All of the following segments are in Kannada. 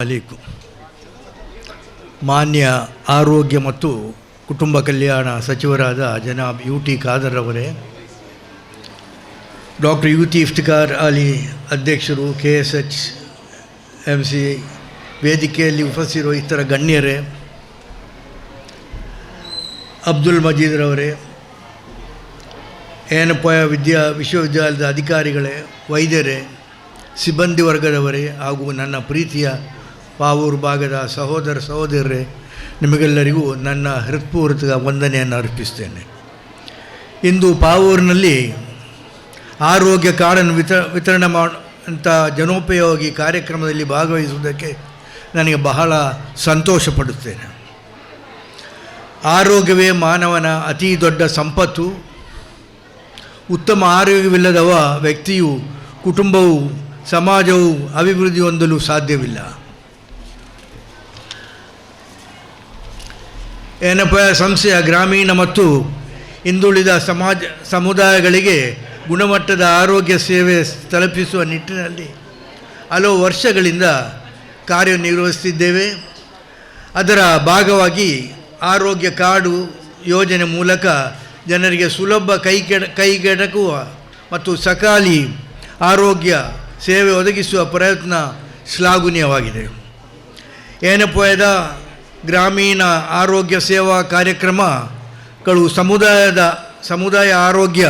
ಅಲೈಕುಂ. ಮಾನ್ಯ ಆರೋಗ್ಯ ಮತ್ತು ಕುಟುಂಬ ಕಲ್ಯಾಣ ಸಚಿವರಾದ ಜನಾಬ್ ಯುಟಿ ಖಾದರ್ ಅವರೇ, ಡಾಕ್ಟರ್ ಯುತಿ ಇಫ್ತಿಖಾರ್ ಅಲಿ ಅಧ್ಯಕ್ಷರು, KSHMC ವೇದಿಕೆಯಲ್ಲಿ ಉಪಸ್ಥಿತಿರುವ ಇತರ ಗಣ್ಯರೇ, ಅಬ್ದುಲ್ ಮಜೀದ್ರವರೇ, ಏನಪ್ಪ ವಿಶ್ವವಿದ್ಯಾಲಯದ ಅಧಿಕಾರಿಗಳೇ, ವೈದ್ಯರೇ, ಸಿಬ್ಬಂದಿ ವರ್ಗದವರೇ ಹಾಗೂ ನನ್ನ ಪ್ರೀತಿಯ ಪಾವೂರು ಭಾಗದ ಸಹೋದರ ಸಹೋದರರೇ, ನಿಮಗೆಲ್ಲರಿಗೂ ನನ್ನ ಹೃತ್ಪೂರ್ವಕ ವಂದನೆಯನ್ನು ಅರ್ಪಿಸ್ತೇನೆ. ಇಂದು ಪಾವೂರಿನಲ್ಲಿ ಆರೋಗ್ಯ ಕಾರ್ಡನ್ನು ವಿತರಣೆ ಮಾಡುವಂಥ ಜನೋಪಯೋಗಿ ಕಾರ್ಯಕ್ರಮದಲ್ಲಿ ಭಾಗವಹಿಸುವುದಕ್ಕೆ ನನಗೆ ಬಹಳ ಸಂತೋಷ ಪಡುತ್ತೇನೆ. ಆರೋಗ್ಯವೇ ಮಾನವನ ಅತಿ ದೊಡ್ಡ ಸಂಪತ್ತು. ಉತ್ತಮ ಆರೋಗ್ಯವಿಲ್ಲದವ ವ್ಯಕ್ತಿಯು, ಕುಟುಂಬವು, ಸಮಾಜವು ಅಭಿವೃದ್ಧಿ ಹೊಂದಲು ಸಾಧ್ಯವಿಲ್ಲ. ಏನಪ್ಪ ಸಂಸ್ಥೆಯ ಗ್ರಾಮೀಣ ಮತ್ತು ಹಿಂದುಳಿದ ಸಮುದಾಯಗಳಿಗೆ ಗುಣಮಟ್ಟದ ಆರೋಗ್ಯ ಸೇವೆ ತಲುಪಿಸುವ ನಿಟ್ಟಿನಲ್ಲಿ ಹಲವು ವರ್ಷಗಳಿಂದ ಕಾರ್ಯನಿರ್ವಹಿಸುತ್ತಿದ್ದೇವೆ. ಅದರ ಭಾಗವಾಗಿ ಆರೋಗ್ಯ ಕಾರ್ಡು ಯೋಜನೆ ಮೂಲಕ ಜನರಿಗೆ ಸುಲಭ ಕೈಗೆಟಕುವ ಮತ್ತು ಸಕಾಲಿ ಆರೋಗ್ಯ ಸೇವೆ ಒದಗಿಸುವ ಪ್ರಯತ್ನ ಶ್ಲಾಘನೀಯವಾಗಿದೆ. ಏನಪ್ಪದ ಗ್ರಾಮೀಣ ಆರೋಗ್ಯ ಸೇವಾ ಕಾರ್ಯಕ್ರಮಗಳು ಸಮುದಾಯ ಆರೋಗ್ಯ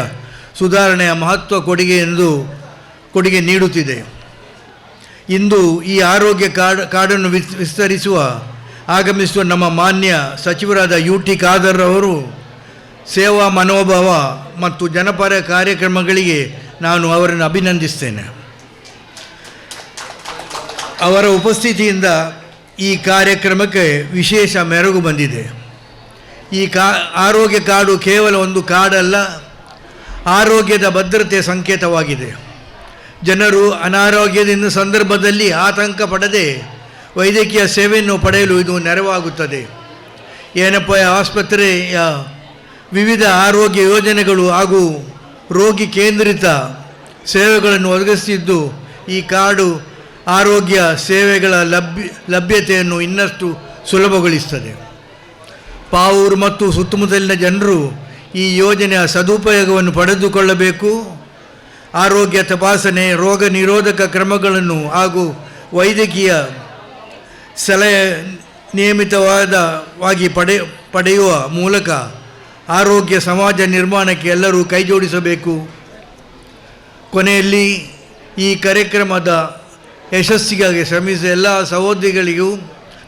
ಸುಧಾರಣೆಯ ಮಹತ್ವ ಕೊಡುಗೆ ನೀಡುತ್ತಿದೆ. ಇಂದು ಈ ಆರೋಗ್ಯ ಕಾರ್ಡನ್ನು ಆಗಮಿಸುವ ನಮ್ಮ ಮಾನ್ಯ ಸಚಿವರಾದ ಯುಟಿ ಖಾದರ್ ಅವರು ಸೇವಾ ಮನೋಭಾವ ಮತ್ತು ಜನಪರ ಕಾರ್ಯಕ್ರಮಗಳಿಗೆ ನಾನು ಅವರನ್ನು ಅಭಿನಂದಿಸ್ತೇನೆ. ಅವರ ಉಪಸ್ಥಿತಿಯಿಂದ ಈ ಕಾರ್ಯಕ್ರಮಕ್ಕೆ ವಿಶೇಷ ಮೆರುಗು ಬಂದಿದೆ. ಈ ಆರೋಗ್ಯ ಕಾರ್ಡು ಕೇವಲ ಒಂದು ಕಾರ್ಡಲ್ಲ, ಆರೋಗ್ಯದ ಭದ್ರತೆಯ ಸಂಕೇತವಾಗಿದೆ. ಜನರು ಅನಾರೋಗ್ಯದಿಂದ ಸಂದರ್ಭದಲ್ಲಿ ಆತಂಕ ಪಡದೆ ವೈದ್ಯಕೀಯ ಸೇವೆಯನ್ನು ಪಡೆಯಲು ಇದು ನೆರವಾಗುತ್ತದೆ. ಏನಪ್ಪ ಆಸ್ಪತ್ರೆಯ ವಿವಿಧ ಆರೋಗ್ಯ ಯೋಜನೆಗಳು ಹಾಗೂ ರೋಗಿ ಕೇಂದ್ರಿತ ಸೇವೆಗಳನ್ನು ಒದಗಿಸುತ್ತಿದ್ದು, ಈ ಕಾರ್ಡು ಆರೋಗ್ಯ ಸೇವೆಗಳ ಲಭ್ಯತೆಯನ್ನು ಇನ್ನಷ್ಟು ಸುಲಭಗೊಳಿಸುತ್ತದೆ. ಪಾವೂರು ಮತ್ತು ಸುತ್ತಮುತ್ತಲಿನ ಜನರು ಈ ಯೋಜನೆಯ ಸದುಪಯೋಗವನ್ನು ಪಡೆದುಕೊಳ್ಳಬೇಕು. ಆರೋಗ್ಯ ತಪಾಸಣೆ, ರೋಗ ನಿರೋಧಕ ಕ್ರಮಗಳನ್ನು ಹಾಗೂ ವೈದ್ಯಕೀಯ ಸಲಹೆ ನಿಯಮಿತವಾಗಿ ಪಡೆಯುವ ಮೂಲಕ ಆರೋಗ್ಯ ಸಮಾಜ ನಿರ್ಮಾಣಕ್ಕೆ ಎಲ್ಲರೂ ಕೈಜೋಡಿಸಬೇಕು. ಕೊನೆಯಲ್ಲಿ ಈ ಕಾರ್ಯಕ್ರಮದ ಯಶಸ್ಸಿಗಾಗಿ ಶ್ರಮಿಸಿದ ಎಲ್ಲ ಸಹೋದರಿಗಳಿಗೂ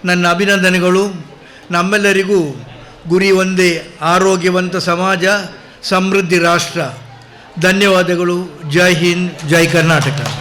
ನನ್ನ ಅಭಿನಂದನೆಗಳು. ನಮ್ಮೆಲ್ಲರಿಗೂ ಗುರಿ ಒಂದೇ, ಆರೋಗ್ಯವಂತ ಸಮಾಜ, ಸಮೃದ್ಧಿ ರಾಷ್ಟ್ರ. ಧನ್ಯವಾದಗಳು. ಜೈ ಹಿಂದ್, ಜೈ ಕರ್ನಾಟಕ.